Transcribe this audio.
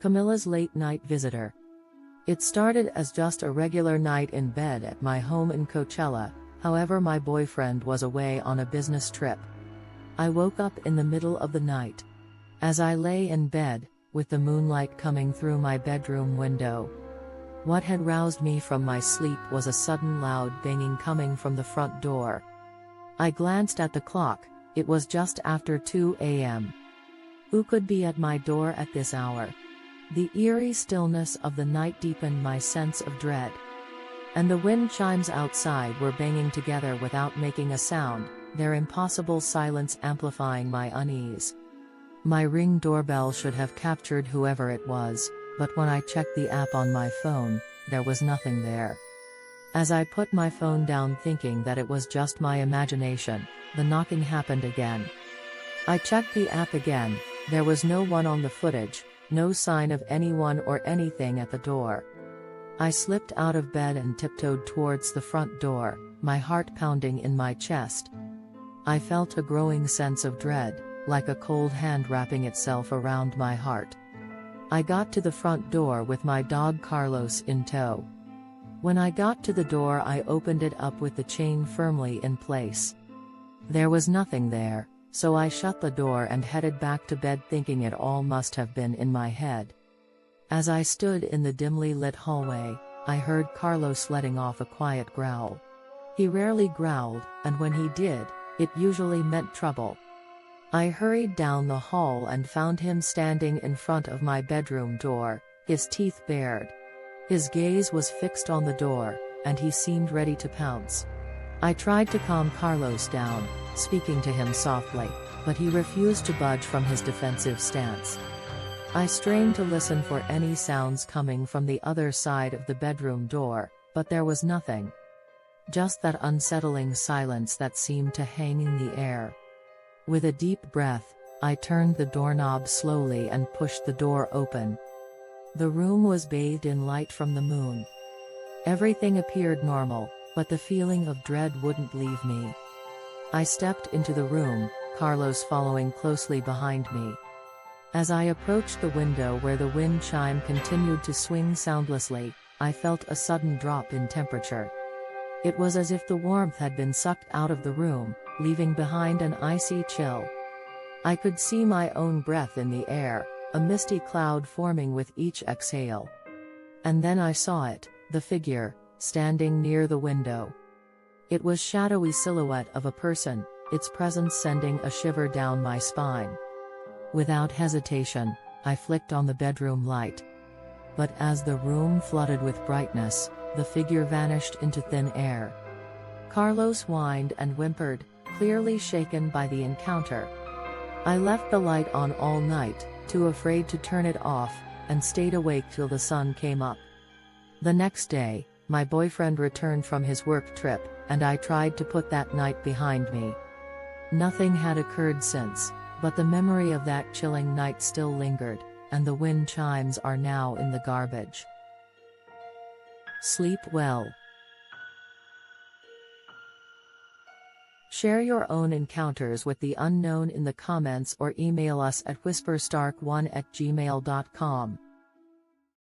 Camila's late-night visitor. It started as just a regular night in bed at my home in Coachella, however my boyfriend was away on a business trip. I woke up in the middle of the night. As I lay in bed, with the moonlight coming through my bedroom window. What had roused me from my sleep was a sudden loud banging coming from the front door. I glanced at the clock, it was just after 2 a.m. Who could be at my door at this hour? The eerie stillness of the night deepened my sense of dread. And the wind chimes outside were banging together without making a sound, their impossible silence amplifying my unease. My Ring doorbell should have captured whoever it was, but when I checked the app on my phone, there was nothing there. As I put my phone down thinking that it was just my imagination, the knocking happened again. I checked the app again, there was no one on the footage, no sign of anyone or anything at the door. I slipped out of bed and tiptoed towards the front door, my heart pounding in my chest. I felt a growing sense of dread, like a cold hand wrapping itself around my heart. I got to the front door with my dog Carlos in tow. When I got to the door, I opened it up with the chain firmly in place. There was nothing there, so I shut the door and headed back to bed thinking it all must have been in my head. As I stood in the dimly lit hallway, I heard Carlos letting off a quiet growl. He rarely growled, and when he did, it usually meant trouble. I hurried down the hall and found him standing in front of my bedroom door, his teeth bared. His gaze was fixed on the door, and he seemed ready to pounce. I tried to calm Carlos down, speaking to him softly, but he refused to budge from his defensive stance. I strained to listen for any sounds coming from the other side of the bedroom door, but there was nothing. Just that unsettling silence that seemed to hang in the air. With a deep breath, I turned the doorknob slowly and pushed the door open. The room was bathed in light from the moon. Everything appeared normal, but the feeling of dread wouldn't leave me. I stepped into the room, Carlos following closely behind me. As I approached the window where the wind chime continued to swing soundlessly, I felt a sudden drop in temperature. It was as if the warmth had been sucked out of the room, leaving behind an icy chill. I could see my own breath in the air, a misty cloud forming with each exhale. And then I saw it, the figure, standing near the window. It was shadowy silhouette of a person, its presence sending a shiver down my spine. Without hesitation, I flicked on the bedroom light. But as the room flooded with brightness, the figure vanished into thin air. Carlos whined and whimpered, clearly shaken by the encounter. I left the light on all night, too afraid to turn it off, and stayed awake till the sun came up. The next day, my boyfriend returned from his work trip, and I tried to put that night behind me. Nothing had occurred since, but the memory of that chilling night still lingered, and the wind chimes are now in the garbage. Sleep well. Share your own encounters with the unknown in the comments or email us at whisperstark1@gmail.com.